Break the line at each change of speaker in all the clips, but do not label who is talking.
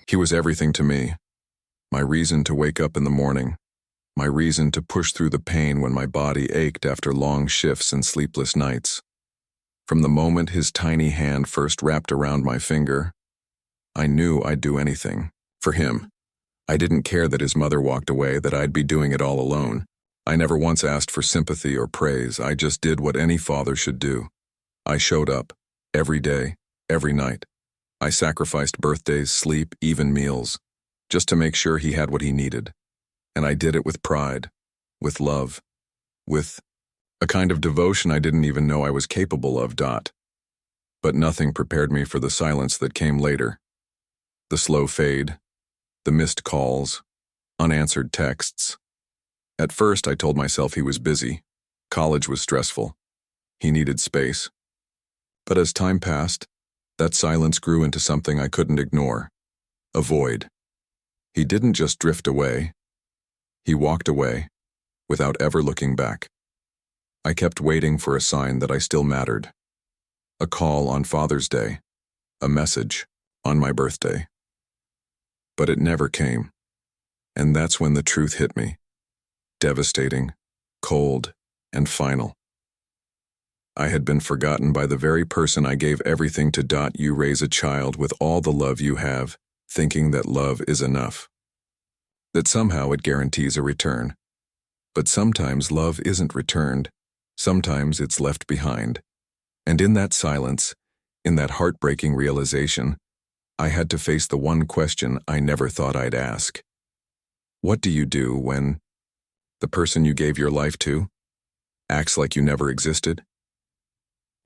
He was everything to me. My reason to wake up in the morning. My reason to push through the pain when my body ached after long shifts and sleepless nights. From the moment his tiny hand first wrapped around my finger, I knew I'd do anything. For him. I didn't care that his mother walked away, that I'd be doing it all alone. I never once asked for sympathy or praise. I just did what any father should do. I showed up. Every day. Every night. I sacrificed birthdays, sleep, even meals, just to make sure he had what he needed. And I did it with pride, with love, with a kind of devotion I didn't even know I was capable of. But nothing prepared me for the silence that came later. The slow fade, the missed calls, unanswered texts. At first, I told myself he was busy. College was stressful. He needed space. But as time passed, that silence grew into something I couldn't ignore. A void. He didn't just drift away. He walked away, without ever looking back. I kept waiting for a sign that I still mattered. A call on Father's Day. A message on my birthday. But it never came. And that's when the truth hit me. Devastating, cold, and final. I had been forgotten by the very person I gave everything to. You raise a child with all the love you have, thinking that love is enough. That somehow it guarantees a return. But sometimes love isn't returned. Sometimes it's left behind. And in that silence, in that heartbreaking realization, I had to face the one question I never thought I'd ask. What do you do when the person you gave your life to acts like you never existed?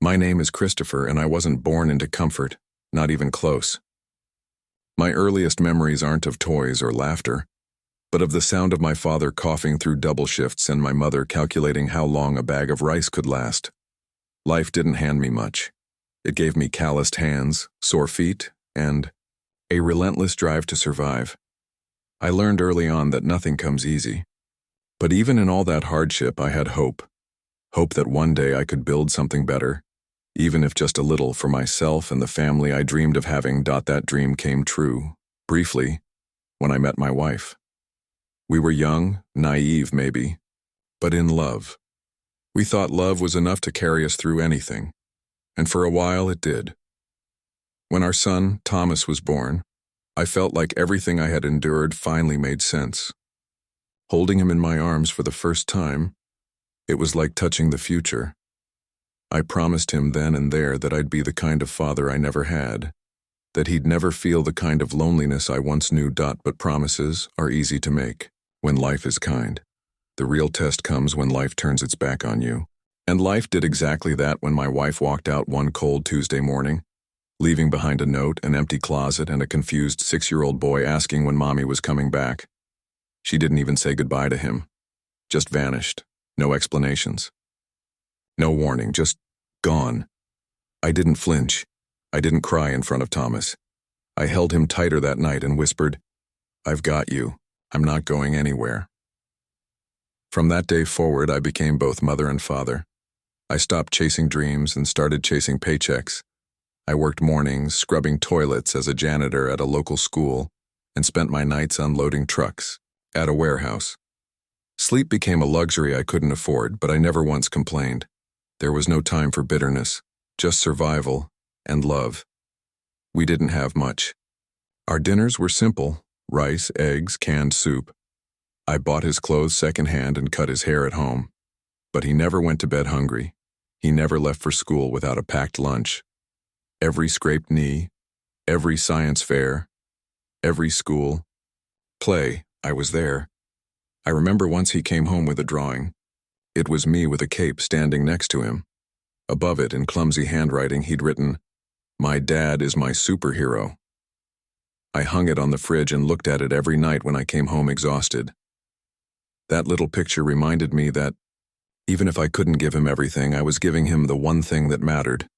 My name is Christopher, and I wasn't born into comfort, not even close. My earliest memories aren't of toys or laughter, but of the sound of my father coughing through double shifts and my mother calculating how long a bag of rice could last. Life didn't hand me much. It gave me calloused hands, sore feet, and a relentless drive to survive. I learned early on that nothing comes easy. But even in all that hardship, I had hope. Hope that one day I could build something better, even if just a little, for myself and the family I dreamed of having. That dream came true, briefly, when I met my wife. We were young, naive maybe, but in love. We thought love was enough to carry us through anything, and for a while it did. When our son, Thomas, was born, I felt like everything I had endured finally made sense. Holding him in my arms for the first time, it was like touching the future. I promised him then and there that I'd be the kind of father I never had, that he'd never feel the kind of loneliness I once knew. But promises are easy to make when life is kind. The real test comes when life turns its back on you. And life did exactly that when my wife walked out one cold Tuesday morning, leaving behind a note, an empty closet, and a confused 6-year-old boy asking when Mommy was coming back. She didn't even say goodbye to him. Just vanished. No explanations. No warning, just gone. I didn't flinch. I didn't cry in front of Thomas. I held him tighter that night and whispered, "I've got you. I'm not going anywhere." From that day forward, I became both mother and father. I stopped chasing dreams and started chasing paychecks. I worked mornings, scrubbing toilets as a janitor at a local school, and spent my nights unloading trucks at a warehouse. Sleep became a luxury I couldn't afford, but I never once complained. There was no time for bitterness, just survival and love. We didn't have much. Our dinners were simple: rice, eggs, canned soup. I bought his clothes secondhand and cut his hair at home. But he never went to bed hungry. He never left for school without a packed lunch. Every scraped knee, every science fair, every school play, I was there. I remember once he came home with a drawing. It was me with a cape standing next to him. Above it, in clumsy handwriting, he'd written, "My dad is my superhero." I hung it on the fridge and looked at it every night when I came home exhausted. That little picture reminded me that, even if I couldn't give him everything, I was giving him the one thing that mattered.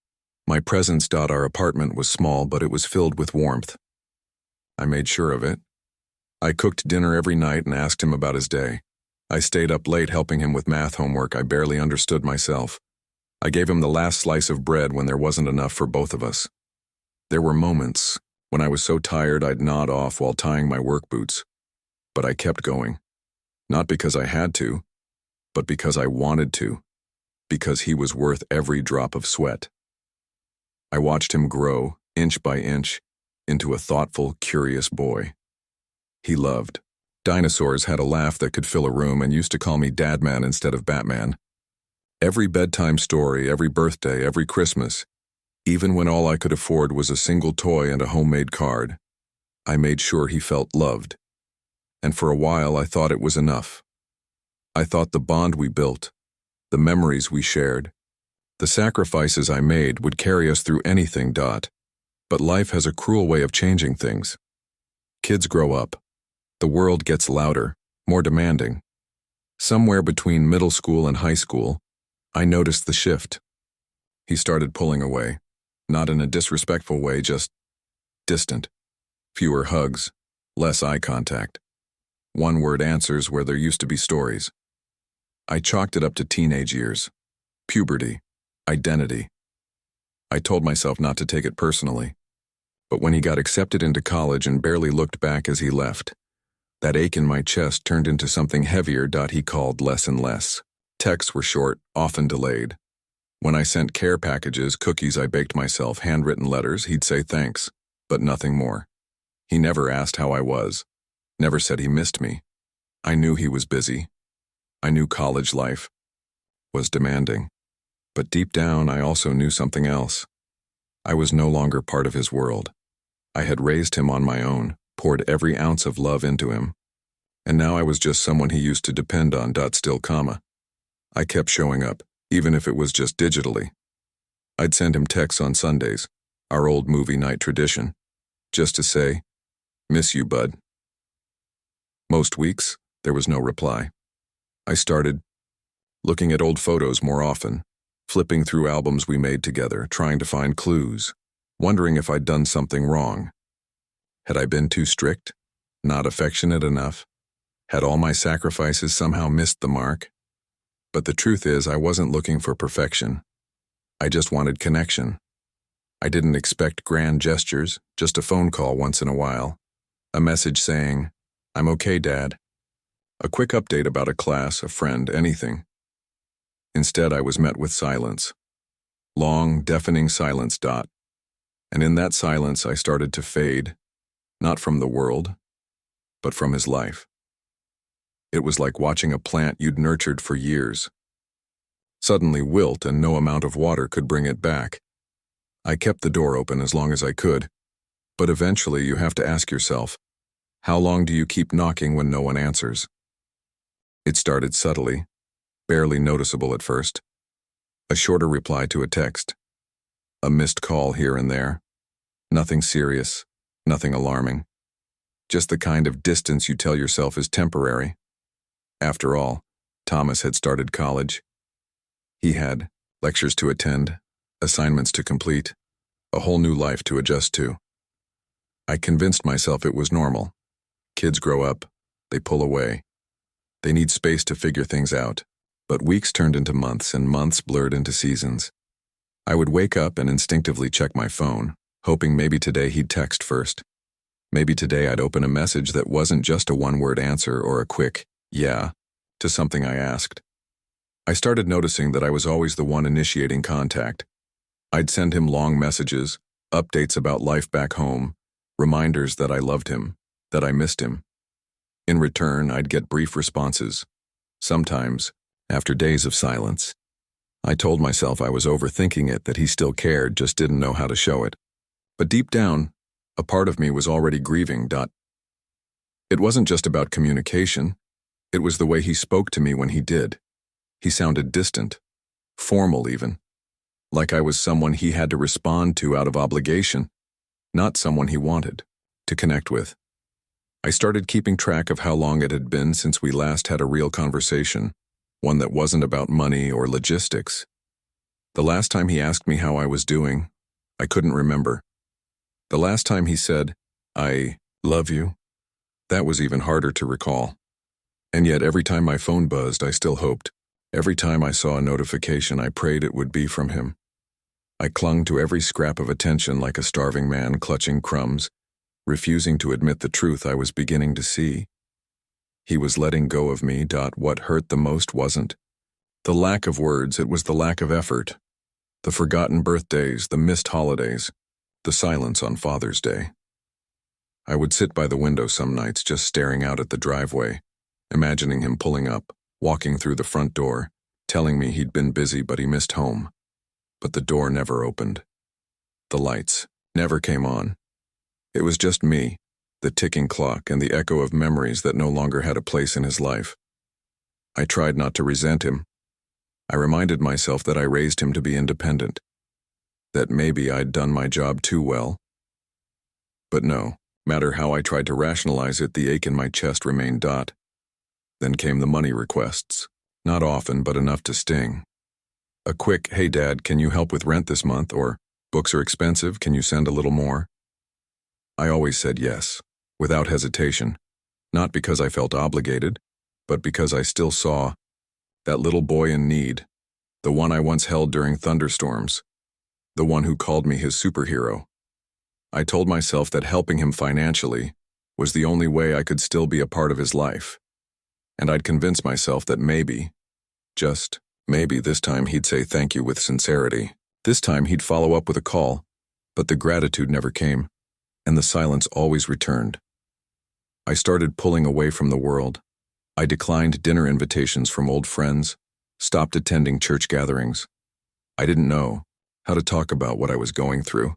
My presence. Our apartment was small, but it was filled with warmth. I made sure of it. I cooked dinner every night and asked him about his day. I stayed up late helping him with math homework I barely understood myself. I gave him the last slice of bread when there wasn't enough for both of us. There were moments when I was so tired I'd nod off while tying my work boots. But I kept going. Not because I had to, but because I wanted to. Because he was worth every drop of sweat. I watched him grow, inch by inch, into a thoughtful, curious boy. He loved. Dinosaurs had a laugh that could fill a room and used to call me Dadman instead of Batman. Every bedtime story, every birthday, every Christmas, even when all I could afford was a single toy and a homemade card, I made sure he felt loved. And for a while I thought it was enough. I thought the bond we built, the memories we shared, the sacrifices I made would carry us through anything. But life has a cruel way of changing things. Kids grow up. The world gets louder, more demanding. Somewhere between middle school and high school, I noticed the shift. He started pulling away, not in a disrespectful way, just distant. Fewer hugs, less eye contact. One-word answers where there used to be stories. I chalked it up to teenage years, puberty, identity. I told myself not to take it personally. But when he got accepted into college and barely looked back as he left, that ache in my chest turned into something heavier. He called less and less. Texts were short, often delayed. When I sent care packages, cookies I baked myself, handwritten letters, he'd say thanks, but nothing more. He never asked how I was, never said he missed me. I knew he was busy. I knew college life was demanding. But deep down, I also knew something else. I was no longer part of his world. I had raised him on my own, poured every ounce of love into him. And now I was just someone he used to depend on. Still, I kept showing up, even if it was just digitally. I'd send him texts on Sundays, our old movie night tradition, just to say, "Miss you, bud." Most weeks, there was no reply. I started looking at old photos more often, flipping through albums we made together, trying to find clues, wondering if I'd done something wrong. Had I been too strict? Not affectionate enough? Had all my sacrifices somehow missed the mark? But the truth is, I wasn't looking for perfection. I just wanted connection. I didn't expect grand gestures, just a phone call once in a while. A message saying, "I'm okay, Dad." A quick update about a class, a friend, anything. Instead, I was met with silence. Long, deafening silence. And in that silence, I started to fade, not from the world, but from his life. It was like watching a plant you'd nurtured for years suddenly wilt, and no amount of water could bring it back. I kept the door open as long as I could, but eventually you have to ask yourself, how long do you keep knocking when no one answers? It started subtly, barely noticeable at first. A shorter reply to a text. A missed call here and there. Nothing serious, nothing alarming. Just the kind of distance you tell yourself is temporary. After all, Thomas had started college. He had lectures to attend, assignments to complete, a whole new life to adjust to. I convinced myself it was normal. Kids grow up, they pull away. They need space to figure things out. But weeks turned into months, and months blurred into seasons. I would wake up and instinctively check my phone, hoping maybe today he'd text first. Maybe today I'd open a message that wasn't just a one-word answer or a quick, "yeah," to something I asked. I started noticing that I was always the one initiating contact. I'd send him long messages, updates about life back home, reminders that I loved him, that I missed him. In return, I'd get brief responses. Sometimes, after days of silence, I told myself I was overthinking it, that he still cared, just didn't know how to show it. But deep down, a part of me was already grieving. It wasn't just about communication. It was the way he spoke to me when he did. He sounded distant, formal even, like I was someone he had to respond to out of obligation, not someone he wanted to connect with. I started keeping track of how long it had been since we last had a real conversation, one that wasn't about money or logistics. The last time he asked me how I was doing, I couldn't remember. The last time he said, "I love you," that was even harder to recall. And yet every time my phone buzzed, I still hoped. Every time I saw a notification, I prayed it would be from him. I clung to every scrap of attention like a starving man clutching crumbs, refusing to admit the truth I was beginning to see. He was letting go of me. What hurt the most wasn't the lack of words, it was the lack of effort. The forgotten birthdays, the missed holidays, the silence on Father's Day. I would sit by the window some nights just staring out at the driveway, imagining him pulling up, walking through the front door, telling me he'd been busy but he missed home. But the door never opened. The lights never came on. It was just me, the ticking clock, and the echo of memories that no longer had a place in his life. I tried not to resent him. I reminded myself that I raised him to be independent, that maybe I'd done my job too well. But no matter how I tried to rationalize it, the ache in my chest remained. Then came the money requests. Not often, but enough to sting. A quick, "Hey Dad, can you help with rent this month?" or "Books are expensive, can you send a little more?" I always said yes, without hesitation, not because I felt obligated, but because I still saw that little boy in need, the one I once held during thunderstorms, the one who called me his superhero. I told myself that helping him financially was the only way I could still be a part of his life, and I'd convince myself that maybe, just maybe, this time he'd say thank you with sincerity. This time he'd follow up with a call, but the gratitude never came, and the silence always returned. I started pulling away from the world. I declined dinner invitations from old friends, stopped attending church gatherings. I didn't know how to talk about what I was going through.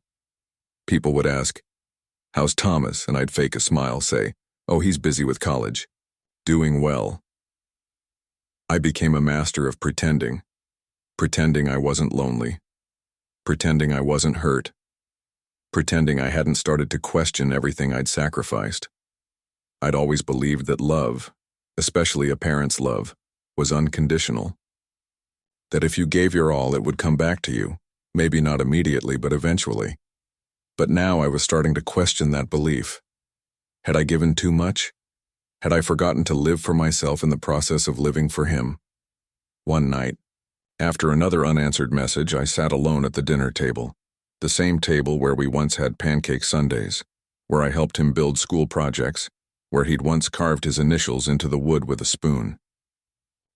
People would ask, "How's Thomas?" and I'd fake a smile, say, "Oh, he's busy with college. Doing well." I became a master of pretending I wasn't lonely, pretending I wasn't hurt, pretending I hadn't started to question everything I'd sacrificed. I'd always believed that love, especially a parent's love, was unconditional. That if you gave your all, it would come back to you, maybe not immediately, but eventually. But now I was starting to question that belief. Had I given too much? Had I forgotten to live for myself in the process of living for him? One night, after another unanswered message, I sat alone at the dinner table, the same table where we once had pancake sundaes, where I helped him build school projects, where he'd once carved his initials into the wood with a spoon.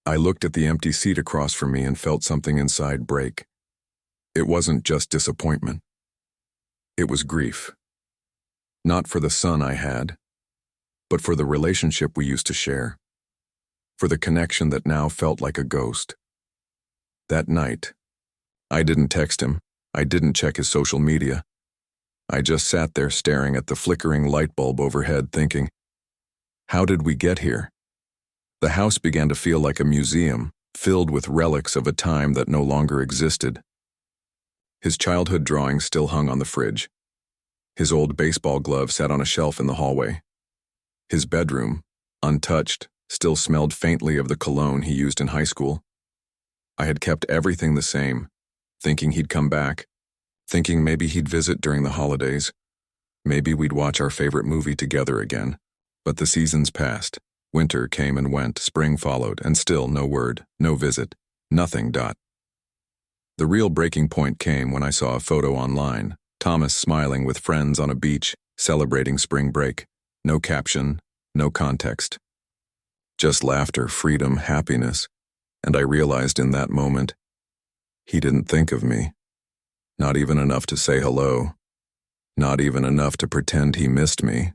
I looked at the empty seat across from me and felt something inside break. It wasn't just disappointment. It was grief. Not for the son I had, but for the relationship we used to share, for the connection that now felt like a ghost. That night, I didn't text him. I didn't check his social media. I just sat there staring at the flickering light bulb overhead, thinking, how did we get here? The house began to feel like a museum, filled with relics of a time that no longer existed. His childhood drawings still hung on the fridge. His old baseball glove sat on a shelf in the hallway. His bedroom, untouched, still smelled faintly of the cologne he used in high school. I had kept everything the same, thinking he'd come back, thinking maybe he'd visit during the holidays. Maybe we'd watch our favorite movie together again. But the seasons passed. Winter came and went, spring followed, and still no word, no visit, nothing. The real breaking point came when I saw a photo online, Thomas smiling with friends on a beach, celebrating spring break. No caption, no context. Just laughter, freedom, happiness. And I realized in that moment, he didn't think of me. Not even enough to say hello. Not even enough to pretend he missed me.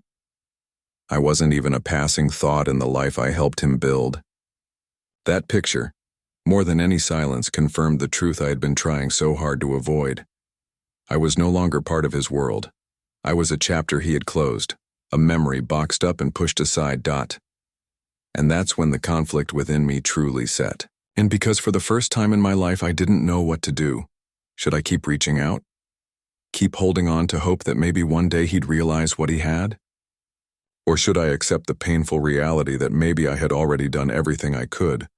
I wasn't even a passing thought in the life I helped him build. That picture, more than any silence, confirmed the truth I had been trying so hard to avoid. I was no longer part of his world. I was a chapter he had closed, a memory boxed up and pushed aside. And that's when the conflict within me truly set. And because for the first time in my life I didn't know what to do. Should I keep reaching out? Keep holding on to hope that maybe one day he'd realize what he had? Or should I accept the painful reality that maybe I had already done everything I could,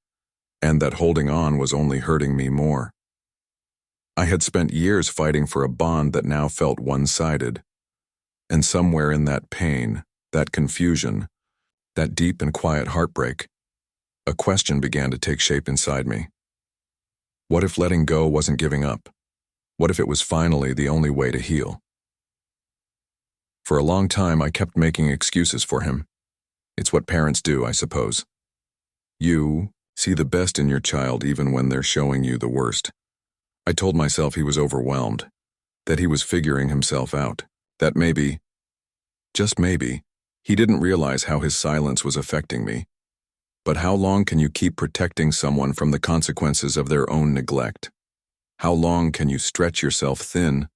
and that holding on was only hurting me more? I had spent years fighting for a bond that now felt one-sided. And somewhere in that pain, that confusion, that deep and quiet heartbreak, a question began to take shape inside me. What if letting go wasn't giving up? What if it was finally the only way to heal? For a long time, I kept making excuses for him. It's what parents do, I suppose. You see the best in your child even when they're showing you the worst. I told myself he was overwhelmed, that he was figuring himself out, that maybe, just maybe, he didn't realize how his silence was affecting me. But how long can you keep protecting someone from the consequences of their own neglect? How long can you stretch yourself thin,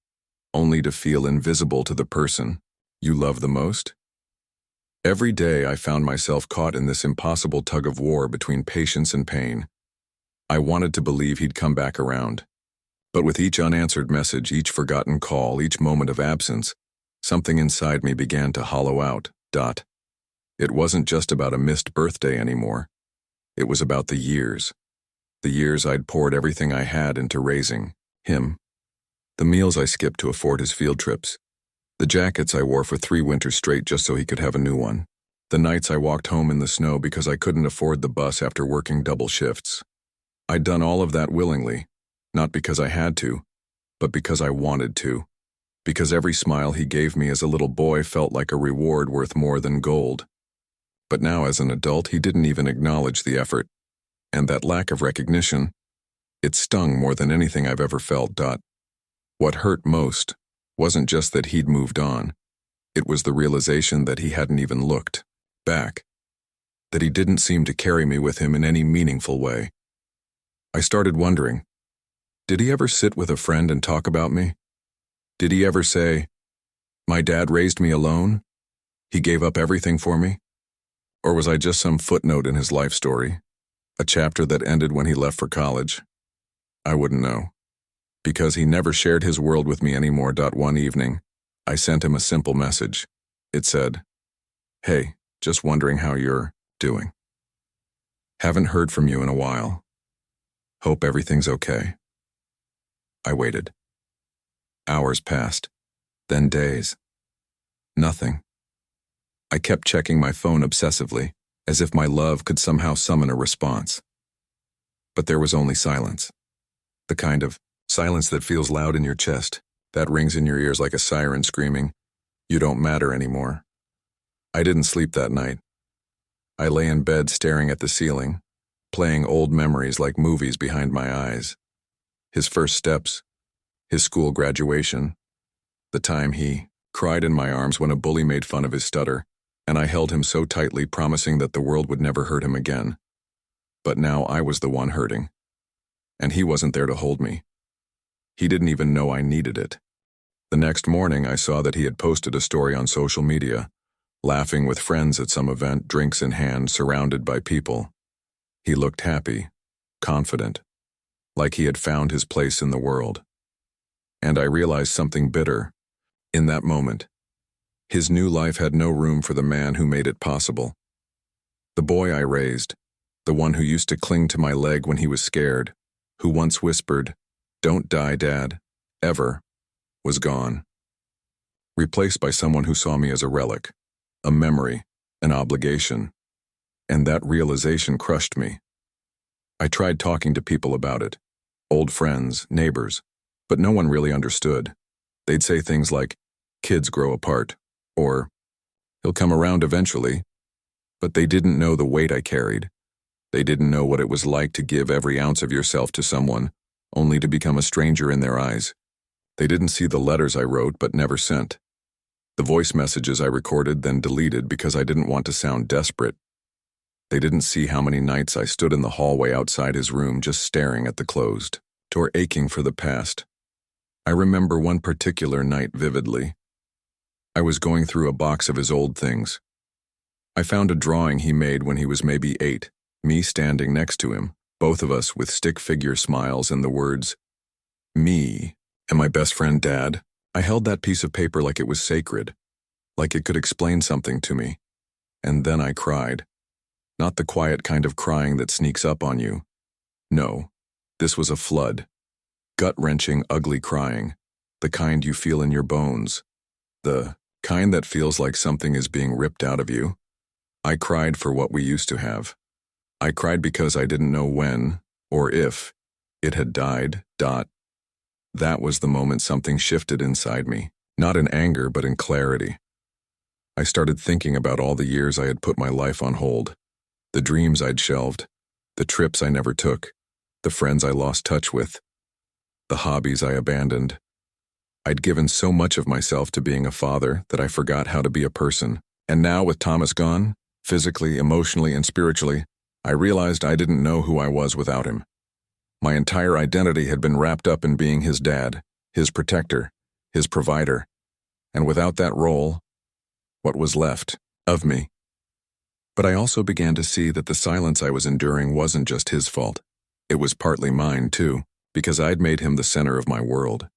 only to feel invisible to the person you love the most? Every day I found myself caught in this impossible tug-of-war between patience and pain. I wanted to believe he'd come back around. But with each unanswered message, each forgotten call, each moment of absence, something inside me began to hollow out. It wasn't just about a missed birthday anymore. It was about the years I'd poured everything I had into raising him. The meals I skipped to afford his field trips. The jackets I wore for 3 winters straight just so he could have a new one. The nights I walked home in the snow because I couldn't afford the bus after working double shifts. I'd done all of that willingly, not because I had to, but because I wanted to. Because every smile he gave me as a little boy felt like a reward worth more than gold. But now as an adult, he didn't even acknowledge the effort. And that lack of recognition, it stung more than anything I've ever felt. What hurt most wasn't just that he'd moved on. It was the realization that he hadn't even looked back, that he didn't seem to carry me with him in any meaningful way. I started wondering, did he ever sit with a friend and talk about me? Did he ever say, "My dad raised me alone? He gave up everything for me"? Or was I just some footnote in his life story, a chapter that ended when he left for college? I wouldn't know. Because he never shared his world with me anymore. One evening, I sent him a simple message. It said, "Hey, just wondering how you're doing. Haven't heard from you in a while. Hope everything's okay." I waited. Hours passed, then days. Nothing. I kept checking my phone obsessively, as if my love could somehow summon a response. But there was only silence. The kind of silence that feels loud in your chest, that rings in your ears like a siren screaming, "You don't matter anymore." I didn't sleep that night. I lay in bed staring at the ceiling, playing old memories like movies behind my eyes. His first steps, his school graduation, the time he cried in my arms when a bully made fun of his stutter, and I held him so tightly, promising that the world would never hurt him again. But now I was the one hurting, and he wasn't there to hold me. He didn't even know I needed it. The next morning, I saw that he had posted a story on social media, laughing with friends at some event, drinks in hand, surrounded by people. He looked happy, confident, like he had found his place in the world. And I realized something bitter. In that moment, his new life had no room for the man who made it possible. The boy I raised, the one who used to cling to my leg when he was scared, who once whispered, "Don't die, Dad, ever," was gone. Replaced by someone who saw me as a relic, a memory, an obligation. And that realization crushed me. I tried talking to people about it, old friends, neighbors, but no one really understood. They'd say things like, "Kids grow apart," or, "He'll come around eventually." But they didn't know the weight I carried. They didn't know what it was like to give every ounce of yourself to someone, only to become a stranger in their eyes. They didn't see the letters I wrote but never sent. The voice messages I recorded then deleted because I didn't want to sound desperate. They didn't see how many nights I stood in the hallway outside his room just staring at the closed door, aching for the past. I remember one particular night vividly. I was going through a box of his old things. I found a drawing he made when he was maybe 8, me standing next to him, both of us with stick figure smiles and the words, "Me and my best friend Dad." I held that piece of paper like it was sacred, like it could explain something to me. And then I cried. Not the quiet kind of crying that sneaks up on you. No, this was a flood. Gut-wrenching, ugly crying, the kind you feel in your bones, the kind that feels like something is being ripped out of you. I cried for what we used to have. I cried because I didn't know when, or if, It had died. That was the moment something shifted inside me, not in anger but in clarity. I started thinking about all the years I had put my life on hold, the dreams I'd shelved, the trips I never took, the friends I lost touch with, the hobbies I abandoned. I'd given so much of myself to being a father that I forgot how to be a person. And now, with Thomas gone, physically, emotionally, and spiritually, I realized I didn't know who I was without him. My entire identity had been wrapped up in being his dad, his protector, his provider. And without that role, what was left of me? But I also began to see that the silence I was enduring wasn't just his fault. It was partly mine, too, because I'd made him the center of my world,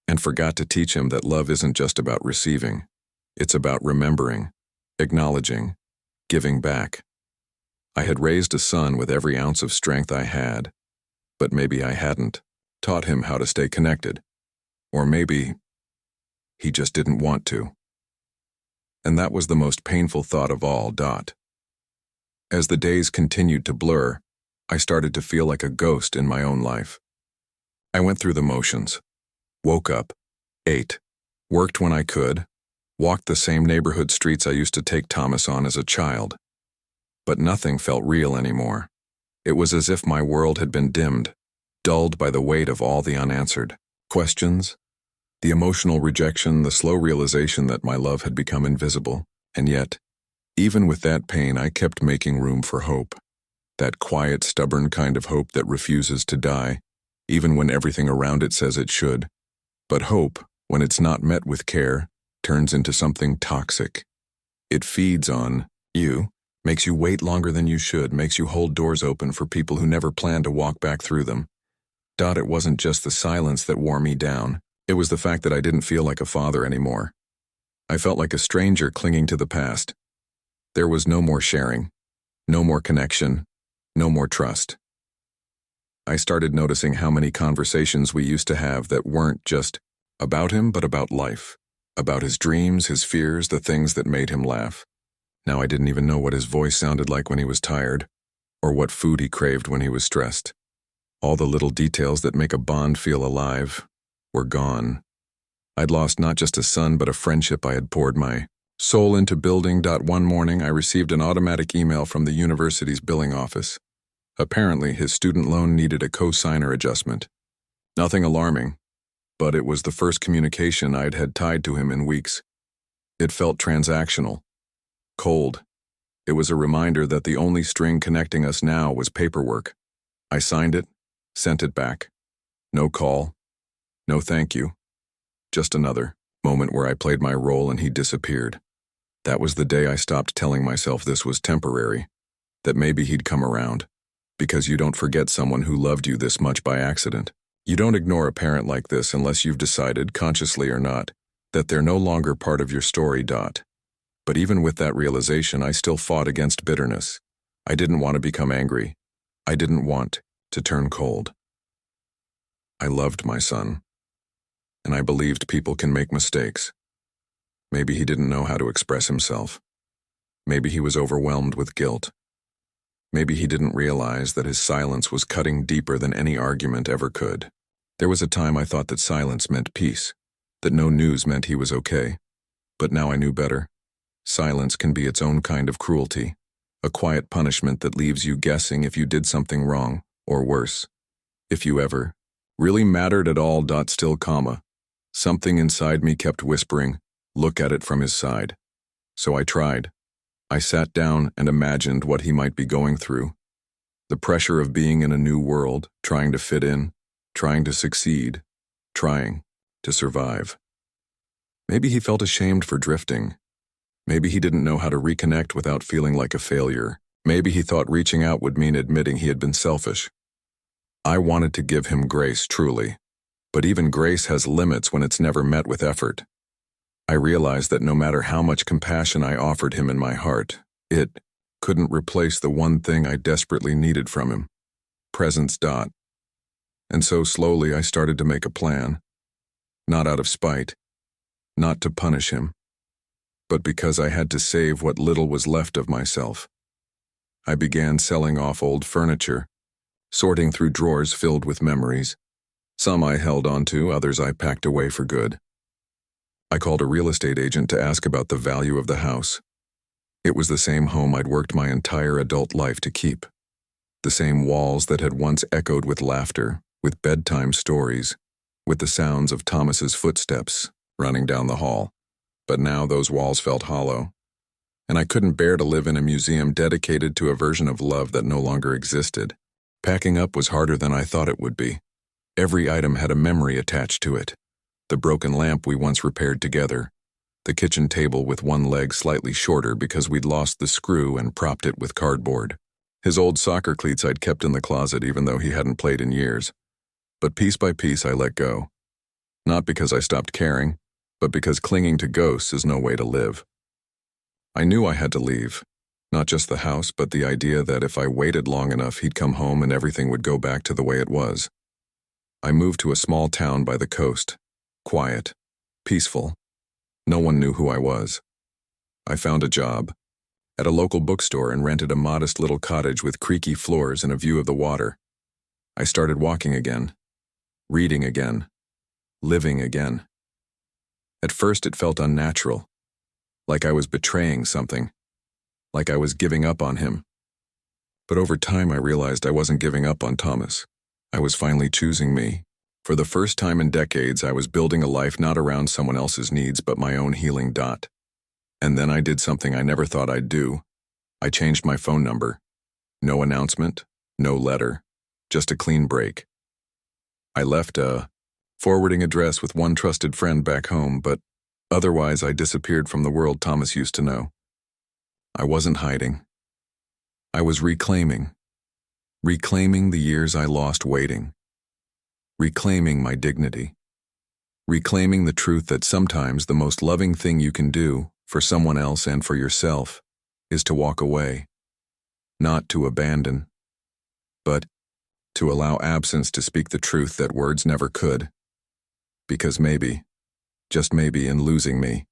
and forgot to teach him that love isn't just about receiving. It's about remembering, acknowledging, giving back. I had raised a son with every ounce of strength I had, but maybe I hadn't taught him how to stay connected. Or maybe he just didn't want to. And that was the most painful thought of all. As the days continued to blur, I started to feel like a ghost in my own life. I went through the motions. Woke up, ate, worked when I could, walked the same neighborhood streets I used to take Thomas on as a child. But nothing felt real anymore. It was as if my world had been dimmed, dulled by the weight of all the unanswered questions, the emotional rejection, the slow realization that my love had become invisible. And yet, even with that pain, I kept making room for hope. That quiet, stubborn kind of hope that refuses to die, even when everything around it says it should. But hope, when it's not met with care, turns into something toxic. It feeds on you, makes you wait longer than you should, makes you hold doors open for people who never planned to walk back through them. It wasn't just the silence that wore me down. It was the fact that I didn't feel like a father anymore. I felt like a stranger clinging to the past. There was no more sharing, no more connection, no more trust. I started noticing how many conversations we used to have that weren't just about him, but about life, about his dreams, his fears, the things that made him laugh. Now I didn't even know what his voice sounded like when he was tired, or what food he craved when he was stressed. All the little details that make a bond feel alive were gone. I'd lost not just a son, but a friendship I had poured my soul into building. One morning, I received an automatic email from the university's billing office. Apparently, his student loan needed a co-signer adjustment. Nothing alarming, but it was the first communication I'd had tied to him in weeks. It felt transactional, cold. It was a reminder that the only string connecting us now was paperwork. I signed it, sent it back. No call, no thank you. Just another moment where I played my role and he disappeared. That was the day I stopped telling myself this was temporary, that maybe he'd come around. Because you don't forget someone who loved you this much by accident. You don't ignore a parent like this unless you've decided, consciously or not, that they're no longer part of your story. But even with that realization, I still fought against bitterness. I didn't want to become angry. I didn't want to turn cold. I loved my son, and I believed people can make mistakes. Maybe he didn't know how to express himself. Maybe he was overwhelmed with guilt. Maybe he didn't realize that his silence was cutting deeper than any argument ever could. There was a time I thought that silence meant peace, that no news meant he was okay. But now I knew better. Silence can be its own kind of cruelty, a quiet punishment that leaves you guessing if you did something wrong, or worse, if you ever really mattered at all. Still, something inside me kept whispering, look at it from his side. So I tried. I sat down and imagined what he might be going through. The pressure of being in a new world, trying to fit in, trying to succeed, trying to survive. Maybe he felt ashamed for drifting. Maybe he didn't know how to reconnect without feeling like a failure. Maybe he thought reaching out would mean admitting he had been selfish. I wanted to give him grace, truly. But even grace has limits when it's never met with effort. I realized that no matter how much compassion I offered him in my heart, it couldn't replace the one thing I desperately needed from him: presence. And so slowly I started to make a plan. Not out of spite, not to punish him, but because I had to save what little was left of myself. I began selling off old furniture, sorting through drawers filled with memories. Some I held onto, others I packed away for good. I called a real estate agent to ask about the value of the house. It was the same home I'd worked my entire adult life to keep. The same walls that had once echoed with laughter, with bedtime stories, with the sounds of Thomas's footsteps running down the hall. But now those walls felt hollow, and I couldn't bear to live in a museum dedicated to a version of love that no longer existed. Packing up was harder than I thought it would be. Every item had a memory attached to it. The broken lamp we once repaired together, the kitchen table with one leg slightly shorter because we'd lost the screw and propped it with cardboard, his old soccer cleats I'd kept in the closet even though he hadn't played in years. But piece by piece I let go. Not because I stopped caring, but because clinging to ghosts is no way to live. I knew I had to leave, not just the house, but the idea that if I waited long enough he'd come home and everything would go back to the way it was. I moved to a small town by the coast. Quiet, peaceful. No one knew who I was. I found a job at a local bookstore and rented a modest little cottage with creaky floors and a view of the water. I started walking again, reading again, living again. At first it felt unnatural, like I was betraying something, like I was giving up on him. But over time I realized I wasn't giving up on Thomas. I was finally choosing me. For the first time in decades, I was building a life not around someone else's needs but my own healing. And then I did something I never thought I'd do. I changed my phone number. No announcement, no letter, just a clean break. I left a forwarding address with one trusted friend back home, but otherwise I disappeared from the world Thomas used to know. I wasn't hiding. I was reclaiming the years I lost waiting. Reclaiming my dignity. Reclaiming the truth that sometimes the most loving thing you can do for someone else and for yourself is to walk away. Not to abandon, but to allow absence to speak the truth that words never could. Because maybe, just maybe in losing me,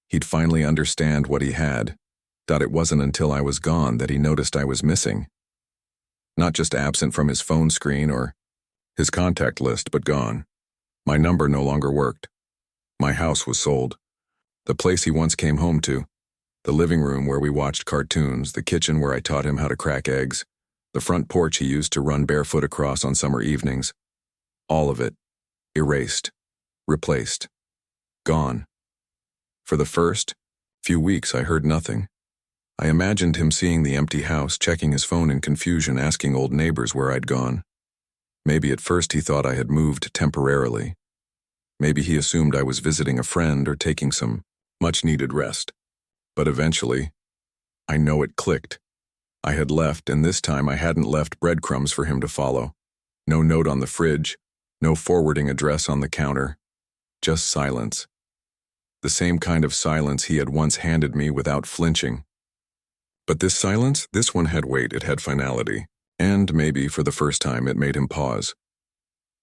he'd finally understand what he had. It wasn't until I was gone that he noticed I was missing. Not just absent from his phone screen or his contact list, but gone. My number no longer worked. My house was sold. The place he once came home to. The living room where we watched cartoons, the kitchen where I taught him how to crack eggs, the front porch he used to run barefoot across on summer evenings. All of it. Erased. Replaced. Gone. For the first few weeks I heard nothing. I imagined him seeing the empty house, checking his phone in confusion, asking old neighbors where I'd gone. Maybe at first he thought I had moved temporarily. Maybe he assumed I was visiting a friend or taking some much-needed rest. But eventually, I know it clicked. I had left, and this time I hadn't left breadcrumbs for him to follow. No note on the fridge, no forwarding address on the counter. Just silence. The same kind of silence he had once handed me without flinching. But this silence, this one had weight, it had finality. And maybe, for the first time, it made him pause.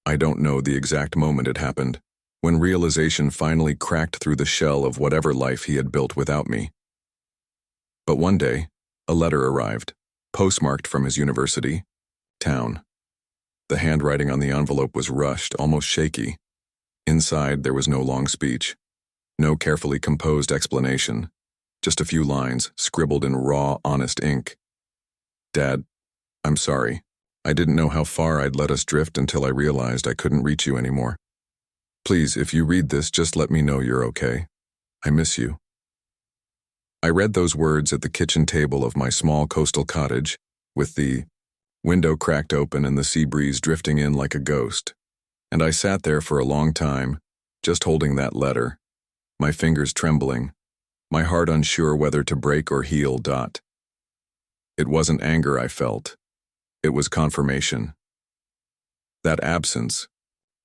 I don't know the exact moment it happened, when realization finally cracked through the shell of whatever life he had built without me. But one day, a letter arrived, postmarked from his university town. The handwriting on the envelope was rushed, almost shaky. Inside, there was no long speech, no carefully composed explanation, just a few lines, scribbled in raw, honest ink. Dad, I'm sorry. I didn't know how far I'd let us drift until I realized I couldn't reach you anymore. Please, if you read this, just let me know you're okay. I miss you. I read those words at the kitchen table of my small coastal cottage, with the window cracked open and the sea breeze drifting in like a ghost. And I sat there for a long time, just holding that letter, my fingers trembling, my heart unsure whether to break or heal. It wasn't anger I felt. It was confirmation. That absence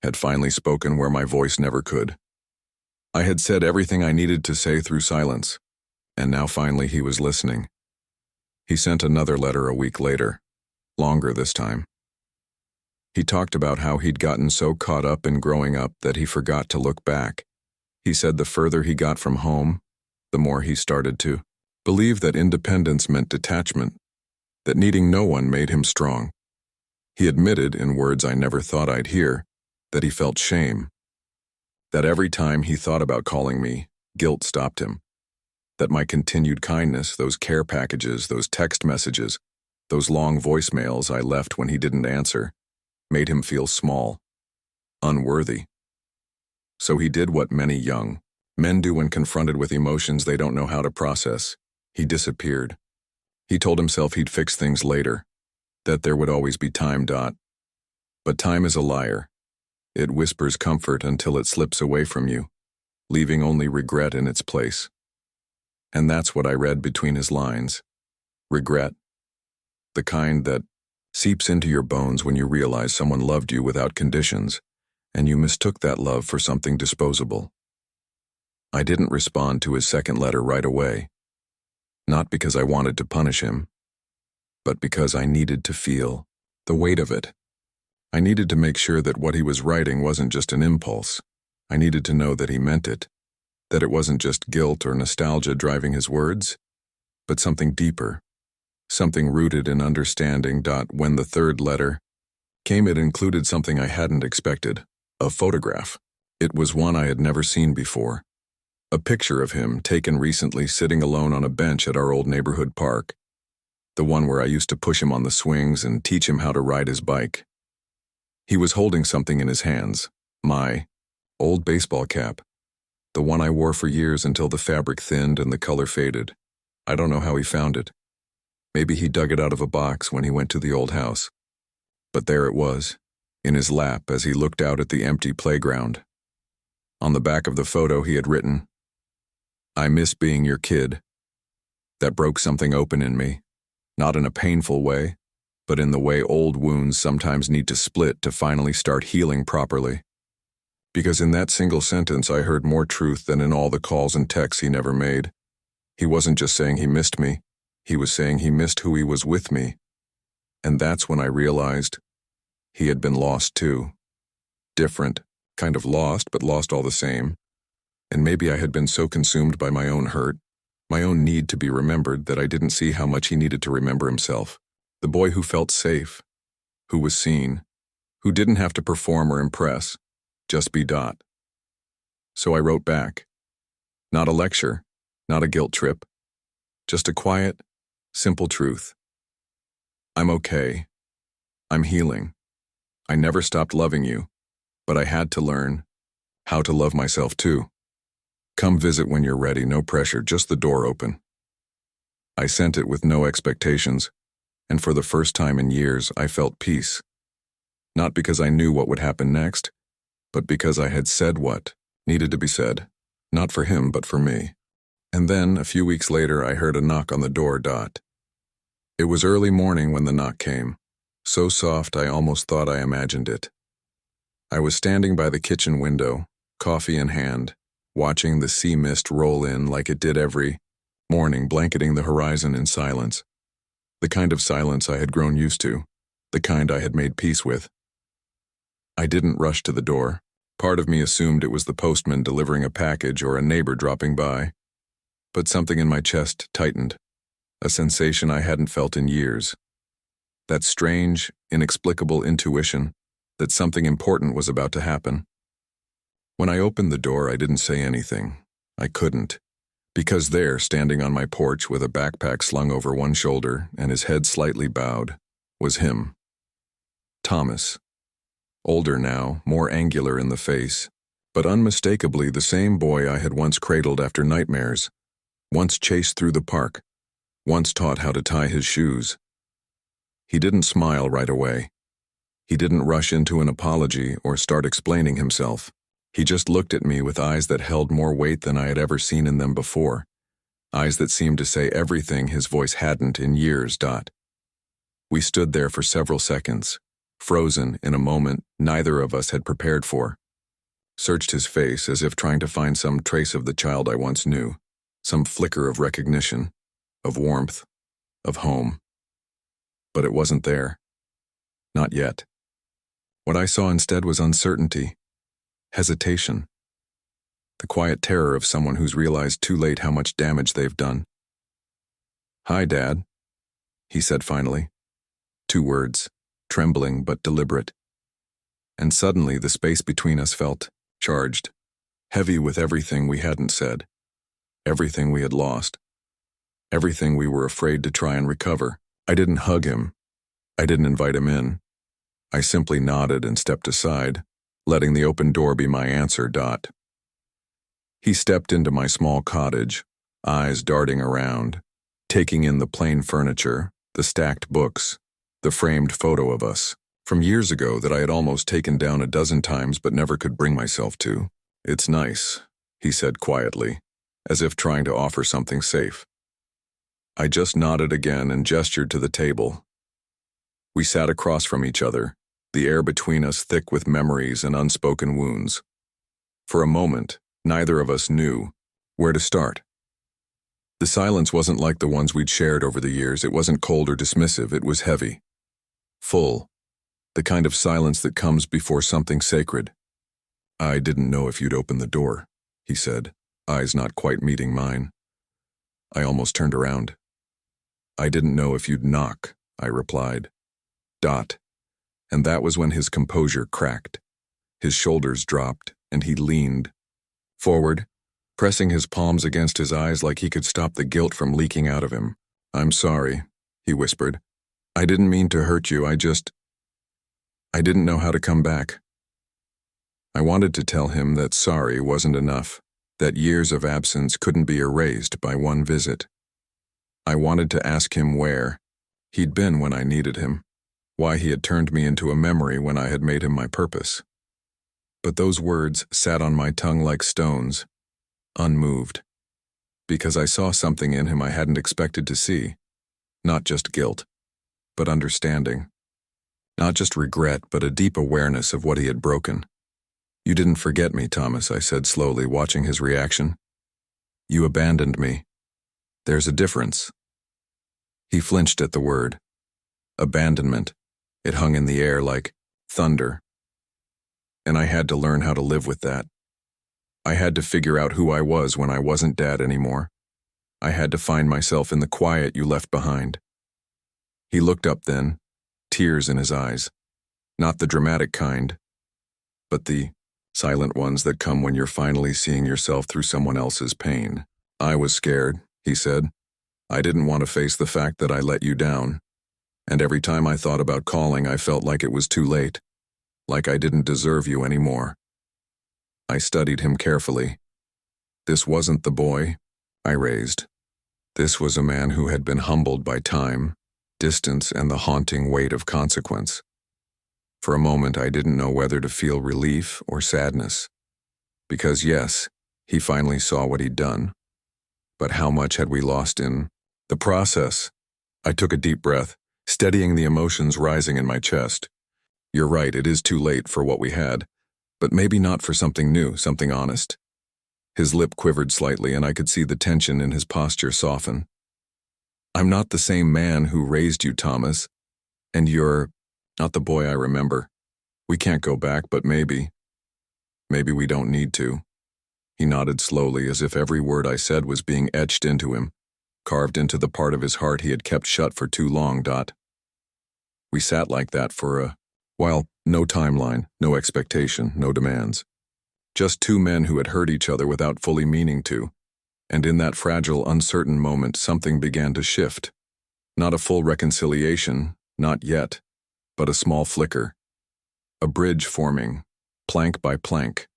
had finally spoken where my voice never could. I had said everything I needed to say through silence, and now finally he was listening. He sent another letter a week later, longer this time. He talked about how he'd gotten so caught up in growing up that he forgot to look back. He said the further he got from home, the more he started to believe that independence meant detachment, that needing no one made him strong. He admitted, in words I never thought I'd hear, that he felt shame. That every time he thought about calling me, guilt stopped him. That my continued kindness, those care packages, those text messages, those long voicemails I left when he didn't answer, made him feel small, unworthy. So he did what many young men do when confronted with emotions they don't know how to process. He disappeared. He told himself he'd fix things later, that there would always be time. But time is a liar. It whispers comfort until it slips away from you, leaving only regret in its place. And that's what I read between his lines. Regret. The kind that seeps into your bones when you realize someone loved you without conditions, and you mistook that love for something disposable. I didn't respond to his second letter right away. Not because I wanted to punish him, but because I needed to feel the weight of it. I needed to make sure that what he was writing wasn't just an impulse. I needed to know that he meant it, that it wasn't just guilt or nostalgia driving his words, but something deeper, something rooted in understanding. When the third letter came, it included something I hadn't expected, a photograph. It was one I had never seen before. A picture of him taken recently sitting alone on a bench at our old neighborhood park, the one where I used to push him on the swings and teach him how to ride his bike. He was holding something in his hands, my old baseball cap, the one I wore for years until the fabric thinned and the color faded. I don't know how he found it. Maybe he dug it out of a box when he went to the old house. But there it was, in his lap as he looked out at the empty playground. On the back of the photo he had written, "I miss being your kid." That broke something open in me, not in a painful way, but in the way old wounds sometimes need to split to finally start healing properly. Because in that single sentence I heard more truth than in all the calls and texts he never made. He wasn't just saying he missed me, he was saying he missed who he was with me. And that's when I realized he had been lost too. Different, kind of lost, but lost all the same. And maybe I had been so consumed by my own hurt, my own need to be remembered, that I didn't see how much he needed to remember himself. The boy who felt safe, who was seen, who didn't have to perform or impress, just be. So I wrote back. Not a lecture, not a guilt trip, just a quiet, simple truth. I'm okay. I'm healing. I never stopped loving you, but I had to learn how to love myself too. Come visit when you're ready, no pressure, just the door open. I sent it with no expectations, and for the first time in years I felt peace. Not because I knew what would happen next, but because I had said what needed to be said, not for him but for me. And then, a few weeks later, I heard a knock on the door. It was early morning when the knock came, so soft I almost thought I imagined it. I was standing by the kitchen window, coffee in hand, watching the sea mist roll in like it did every morning, blanketing the horizon in silence. The kind of silence I had grown used to, the kind I had made peace with. I didn't rush to the door. Part of me assumed it was the postman delivering a package or a neighbor dropping by. But something in my chest tightened, a sensation I hadn't felt in years. That strange, inexplicable intuition that something important was about to happen. When I opened the door, I didn't say anything. I couldn't. Because there, standing on my porch with a backpack slung over one shoulder and his head slightly bowed, was him. Thomas. Older now, more angular in the face, but unmistakably the same boy I had once cradled after nightmares, once chased through the park, once taught how to tie his shoes. He didn't smile right away. He didn't rush into an apology or start explaining himself. He just looked at me with eyes that held more weight than I had ever seen in them before, eyes that seemed to say everything his voice hadn't in years. We stood there for several seconds, frozen in a moment neither of us had prepared for. Searched his face as if trying to find some trace of the child I once knew, some flicker of recognition, of warmth, of home. But it wasn't there. Not yet. What I saw instead was uncertainty, hesitation, the quiet terror of someone who's realized too late how much damage they've done. "Hi, Dad," he said finally. 2 words, trembling but deliberate. And suddenly the space between us felt charged, heavy with everything we hadn't said, everything we had lost, everything we were afraid to try and recover. I didn't hug him. I didn't invite him in. I simply nodded and stepped aside, letting the open door be my answer. He stepped into my small cottage, eyes darting around, taking in the plain furniture, the stacked books, the framed photo of us, from years ago that I had almost taken down a dozen times but never could bring myself to. "It's nice," he said quietly, as if trying to offer something safe. I just nodded again and gestured to the table. We sat across from each other, the air between us thick with memories and unspoken wounds. For a moment, neither of us knew where to start. The silence wasn't like the ones we'd shared over the years. It wasn't cold or dismissive. It was heavy, full, the kind of silence that comes before something sacred. "I didn't know if you'd open the door," he said, eyes not quite meeting mine. I almost turned around. "I didn't know if you'd knock," I replied. And that was when his composure cracked. His shoulders dropped, and he leaned forward, pressing his palms against his eyes like he could stop the guilt from leaking out of him. "I'm sorry," he whispered. "I didn't mean to hurt you. I didn't know how to come back." I wanted to tell him that sorry wasn't enough, that years of absence couldn't be erased by one visit. I wanted to ask him where he'd been when I needed him, why he had turned me into a memory when I had made him my purpose. But those words sat on my tongue like stones, unmoved, because I saw something in him I hadn't expected to see. Not just guilt, but understanding. Not just regret, but a deep awareness of what he had broken. "You didn't forget me, Thomas," I said slowly, watching his reaction. "You abandoned me. There's a difference." He flinched at the word. Abandonment. It hung in the air like thunder. And I had to learn how to live with that. I had to figure out who I was when I wasn't Dad anymore. I had to find myself in the quiet you left behind. He looked up then, tears in his eyes. Not the dramatic kind, but the silent ones that come when you're finally seeing yourself through someone else's pain. "I was scared," he said. "I didn't want to face the fact that I let you down. And every time I thought about calling, I felt like it was too late, like I didn't deserve you anymore." I studied him carefully. This wasn't the boy I raised. This was a man who had been humbled by time, distance, and the haunting weight of consequence. For a moment, I didn't know whether to feel relief or sadness. Because yes, he finally saw what he'd done. But how much had we lost in the process? I took a deep breath, steadying the emotions rising in my chest. "You're right, it is too late for what we had, but maybe not for something new, something honest." His lip quivered slightly, and I could see the tension in his posture soften. "I'm not the same man who raised you, Thomas, and you're not the boy I remember. We can't go back, but maybe we don't need to." He nodded slowly, as if every word I said was being etched into him, carved into the part of his heart he had kept shut for too long. We sat like that for a while, no timeline, no expectation, no demands. Just two men who had hurt each other without fully meaning to. And in that fragile, uncertain moment, something began to shift. Not a full reconciliation, not yet, but a small flicker. A bridge forming, plank by plank.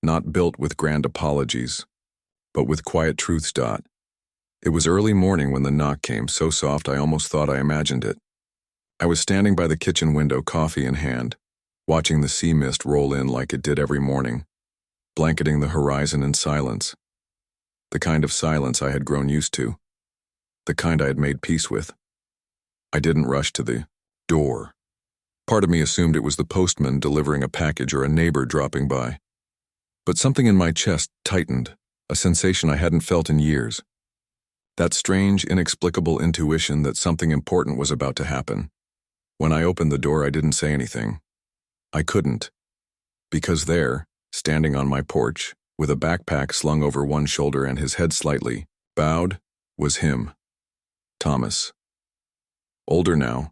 Not built with grand apologies, but with quiet truths. It was early morning when the knock came, so soft I almost thought I imagined it. I was standing by the kitchen window, coffee in hand, watching the sea mist roll in like it did every morning, blanketing the horizon in silence. The kind of silence I had grown used to, the kind I had made peace with. I didn't rush to the door. Part of me assumed it was the postman delivering a package or a neighbor dropping by. But something in my chest tightened, a sensation I hadn't felt in years. That strange, inexplicable intuition that something important was about to happen. When I opened the door, I didn't say anything. I couldn't. Because there, standing on my porch, with a backpack slung over one shoulder and his head slightly bowed, was him. Thomas. Older now,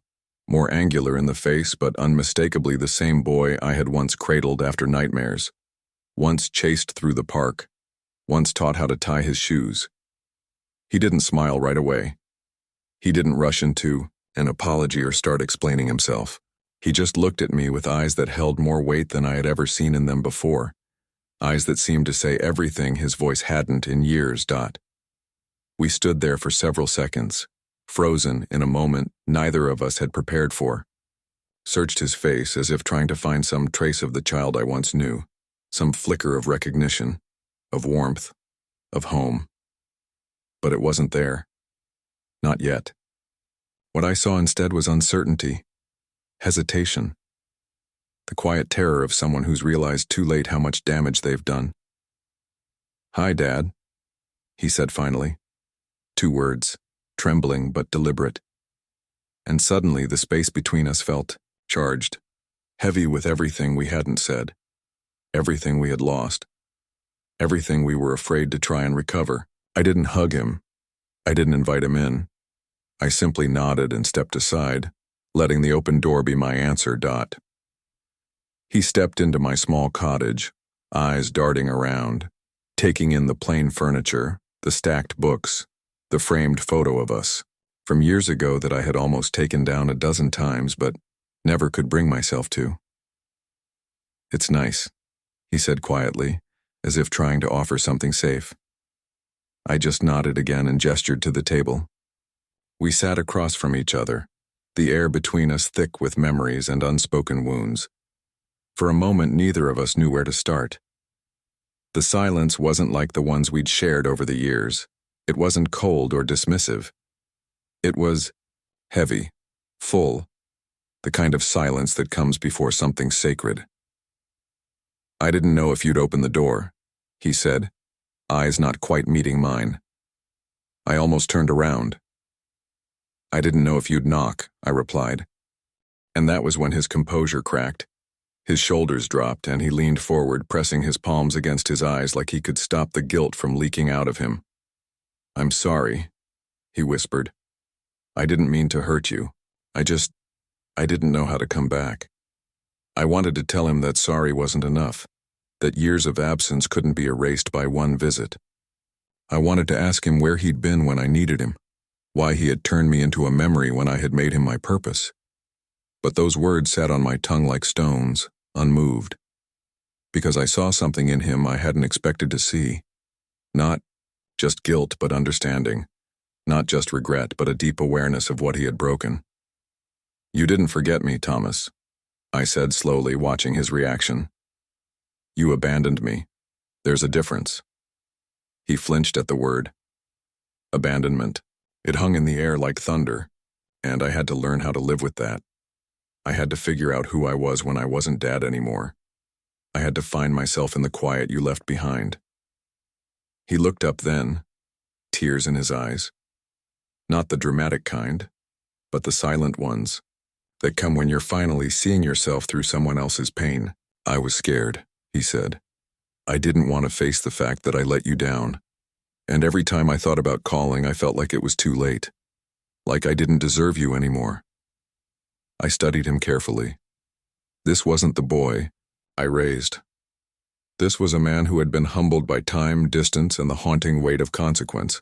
more angular in the face, but unmistakably the same boy I had once cradled after nightmares, once chased through the park, once taught how to tie his shoes. He didn't smile right away. He didn't rush into an apology or start explaining himself. He just looked at me with eyes that held more weight than I had ever seen in them before, eyes that seemed to say everything his voice hadn't in years. We stood there for several seconds, frozen in a moment neither of us had prepared for. Searched his face as if trying to find some trace of the child I once knew, some flicker of recognition, of warmth, of home. But it wasn't there. Not yet. What I saw instead was uncertainty, hesitation, the quiet terror of someone who's realized too late how much damage they've done. "Hi, Dad," he said finally. 2 words, trembling but deliberate. And suddenly the space between us felt charged, heavy with everything we hadn't said, everything we had lost, everything we were afraid to try and recover. I didn't hug him. I didn't invite him in. I simply nodded and stepped aside, letting the open door be my answer. He stepped into my small cottage, eyes darting around, taking in the plain furniture, the stacked books, the framed photo of us, from years ago that I had almost taken down a dozen times but never could bring myself to. "It's nice," he said quietly, as if trying to offer something safe. I just nodded again and gestured to the table. We sat across from each other, the air between us thick with memories and unspoken wounds. For a moment, neither of us knew where to start. The silence wasn't like the ones we'd shared over the years. It wasn't cold or dismissive. It was heavy, full, the kind of silence that comes before something sacred. "I didn't know if you'd open the door," he said, eyes not quite meeting mine. I almost turned around. "I didn't know if you'd knock," I replied. And that was when his composure cracked. His shoulders dropped and he leaned forward, pressing his palms against his eyes like he could stop the guilt from leaking out of him. "I'm sorry," he whispered. "I didn't mean to hurt you. I didn't know how to come back." I wanted to tell him that sorry wasn't enough, that years of absence couldn't be erased by one visit. I wanted to ask him where he'd been when I needed him, why he had turned me into a memory when I had made him my purpose. But those words sat on my tongue like stones, unmoved, because I saw something in him I hadn't expected to see. Not just guilt, but understanding. Not just regret, but a deep awareness of what he had broken. "You didn't forget me, Thomas," I said slowly, watching his reaction. "You abandoned me. There's a difference." He flinched at the word. Abandonment. It hung in the air like thunder, and I had to learn how to live with that. I had to figure out who I was when I wasn't Dad anymore. I had to find myself in the quiet you left behind. He looked up then, tears in his eyes. Not the dramatic kind, but the silent ones that come when you're finally seeing yourself through someone else's pain. "I was scared," he said. "I didn't want to face the fact that I let you down. And every time I thought about calling, I felt like it was too late. Like I didn't deserve you anymore." I studied him carefully. This wasn't the boy I raised. This was a man who had been humbled by time, distance, and the haunting weight of consequence.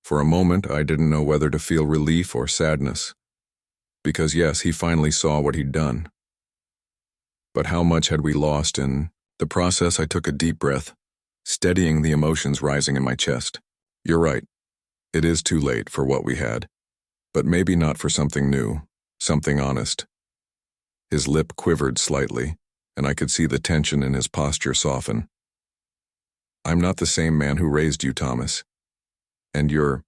For a moment, I didn't know whether to feel relief or sadness. Because yes, he finally saw what he'd done. But how much had we lost in the process? I took a deep breath, steadying the emotions rising in my chest. "You're right. It is too late for what we had. But maybe not for something new, something honest." His lip quivered slightly, and I could see the tension in his posture soften. "I'm not the same man who raised you, Thomas. And you're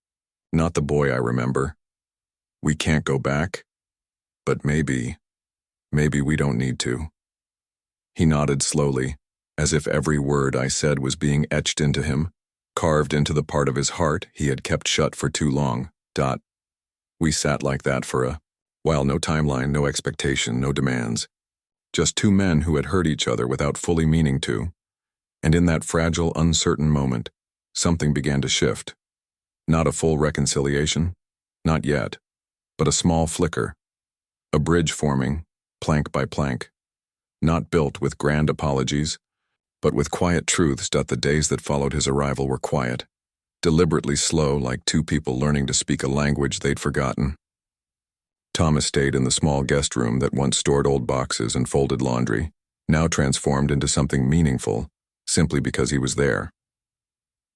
not the boy I remember. We can't go back, but maybe we don't need to." He nodded slowly, as if every word I said was being etched into him, carved into the part of his heart he had kept shut for too long. We sat like that for a while, no timeline, no expectation, no demands. Just 2 men who had hurt each other without fully meaning to. And in that fragile, uncertain moment, something began to shift. Not a full reconciliation, not yet, but a small flicker. A bridge forming, plank by plank, not built with grand apologies, but with quiet truths. The days that followed his arrival were quiet, deliberately slow, like two people learning to speak a language they'd forgotten. Thomas stayed in the small guest room that once stored old boxes and folded laundry, now transformed into something meaningful, simply because he was there.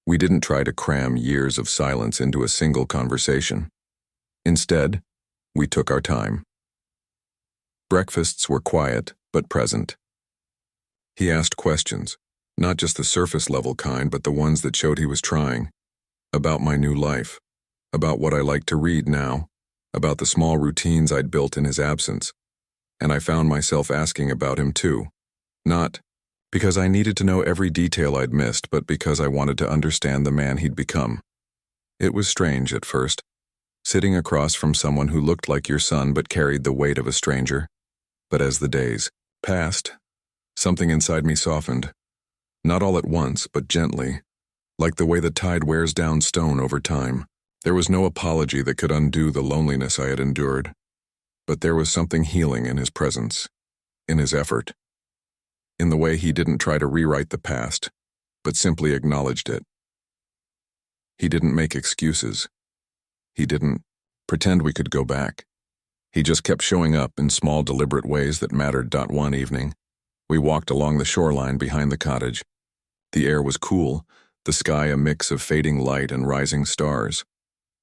We didn't try to cram years of silence into a single conversation. Instead, we took our time. Breakfasts were quiet, but present. He asked questions, not just the surface-level kind, but the ones that showed he was trying. About my new life, about what I like to read now, about the small routines I'd built in his absence. And I found myself asking about him too. Not because I needed to know every detail I'd missed, but because I wanted to understand the man he'd become. It was strange at first, sitting across from someone who looked like your son but carried the weight of a stranger. But as the days passed, something inside me softened. Not all at once, but gently, like the way the tide wears down stone over time. There was no apology that could undo the loneliness I had endured. But there was something healing in his presence, in his effort, in the way he didn't try to rewrite the past, but simply acknowledged it. He didn't make excuses. He didn't pretend we could go back. He just kept showing up in small, deliberate ways that mattered. One evening, we walked along the shoreline behind the cottage. The air was cool, the sky a mix of fading light and rising stars.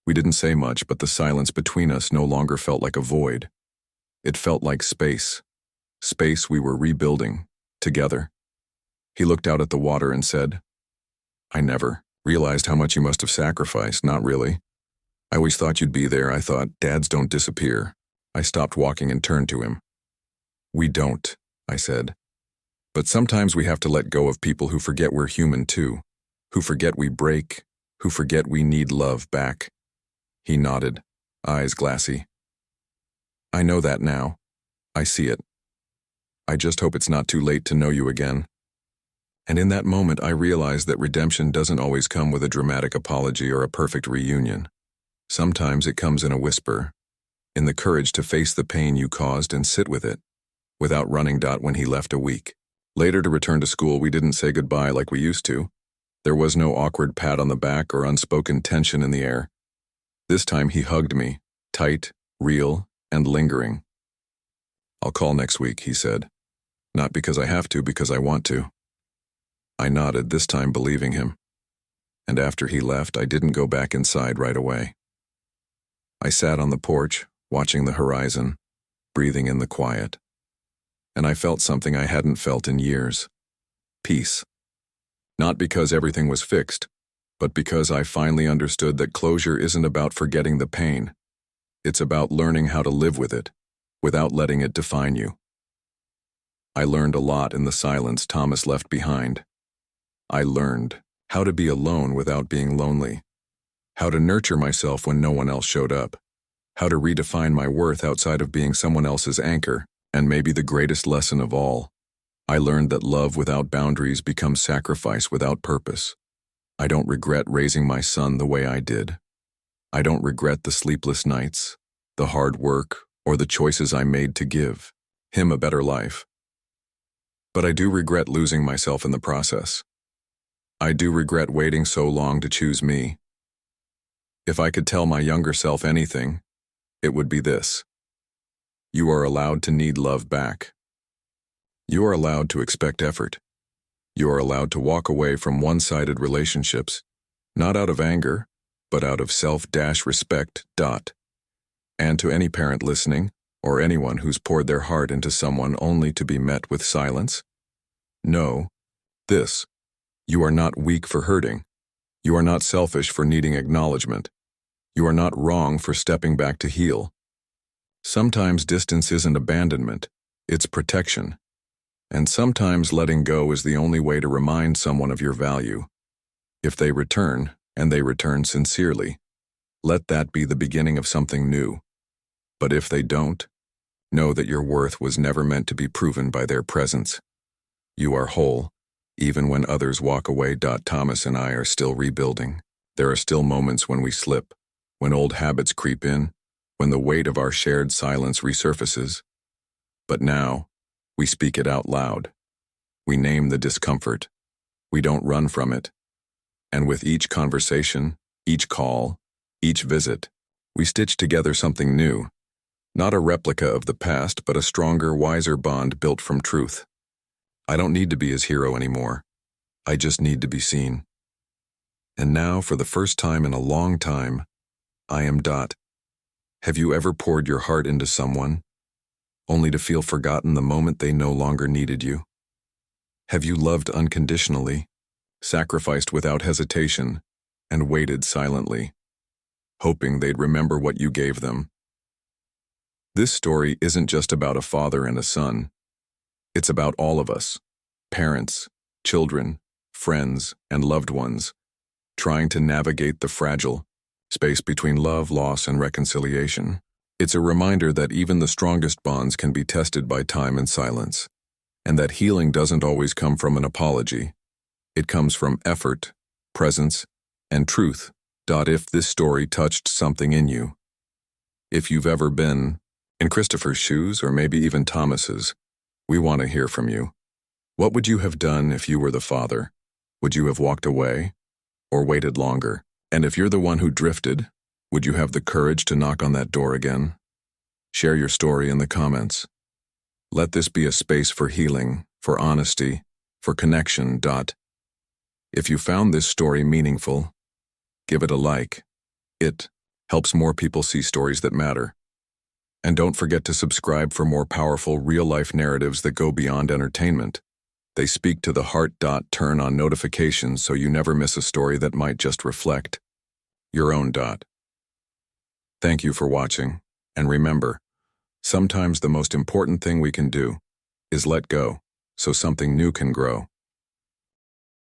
We didn't say much, but the silence between us no longer felt like a void. It felt like space. Space we were rebuilding, together. He looked out at the water and said, "I never realized how much you must have sacrificed." "Not really. I always thought you'd be there. I thought dads don't disappear." I stopped walking and turned to him. "We don't," I said. "But sometimes we have to let go of people who forget we're human too, who forget we break, who forget we need love back." He nodded, eyes glassy. "I know that now. I see it. I just hope it's not too late to know you again." And in that moment I realized that redemption doesn't always come with a dramatic apology or a perfect reunion. Sometimes it comes in a whisper, in the courage to face the pain you caused and sit with it, without running. When he left a week later to return to school, we didn't say goodbye like we used to. There was no awkward pat on the back or unspoken tension in the air. This time he hugged me, tight, real, and lingering. "I'll call next week," he said. "Not because I have to, because I want to." I nodded, this time believing him. And after he left, I didn't go back inside right away. I sat on the porch, watching the horizon, breathing in the quiet. And I felt something I hadn't felt in years. Peace. Not because everything was fixed, but because I finally understood that closure isn't about forgetting the pain. It's about learning how to live with it, without letting it define you. I learned a lot in the silence Thomas left behind. I learned how to be alone without being lonely, how to nurture myself when no one else showed up, how to redefine my worth outside of being someone else's anchor, and maybe the greatest lesson of all, I learned that love without boundaries becomes sacrifice without purpose. I don't regret raising my son the way I did. I don't regret the sleepless nights, the hard work, or the choices I made to give him a better life. But I do regret losing myself in the process. I do regret waiting so long to choose me. If I could tell my younger self anything, it would be this: you are allowed to need love back. You are allowed to expect effort. You are allowed to walk away from one-sided relationships, not out of anger, but out of self-respect. And to any parent listening, or anyone who's poured their heart into someone only to be met with silence, know this: you are not weak for hurting. You are not selfish for needing acknowledgement. You are not wrong for stepping back to heal. Sometimes distance isn't abandonment, it's protection. And sometimes letting go is the only way to remind someone of your value. If they return, and they return sincerely, let that be the beginning of something new. But if they don't, know that your worth was never meant to be proven by their presence. You are whole, even when others walk away. Thomas and I are still rebuilding. There are still moments when we slip, when old habits creep in, when the weight of our shared silence resurfaces. But now, we speak it out loud. We name the discomfort. We don't run from it. And with each conversation, each call, each visit, we stitch together something new. Not a replica of the past, but a stronger, wiser bond built from truth. I don't need to be his hero anymore. I just need to be seen. And now, for the first time in a long time, I am Dot. Have you ever poured your heart into someone, only to feel forgotten the moment they no longer needed you? Have you loved unconditionally, sacrificed without hesitation, and waited silently, hoping they'd remember what you gave them? This story isn't just about a father and a son. It's about all of us, parents, children, friends, and loved ones, trying to navigate the fragile space between love, loss, and reconciliation. It's a reminder that even the strongest bonds can be tested by time and silence, and that healing doesn't always come from an apology. It comes from effort, presence, and truth. If this story touched something in you, if you've ever been in Christopher's shoes, or maybe even Thomas's, we want to hear from you. What would you have done if you were the father? Would you have walked away or waited longer? And if you're the one who drifted, would you have the courage to knock on that door again? Share your story in the comments. Let this be a space for healing, for honesty, for connection. If you found this story meaningful, give it a like. It helps more people see stories that matter. And don't forget to subscribe for more powerful real-life narratives that go beyond entertainment. They speak to the heart. Turn on notifications so you never miss a story that might just reflect your own. Thank you for watching, and remember, sometimes the most important thing we can do is let go so something new can grow.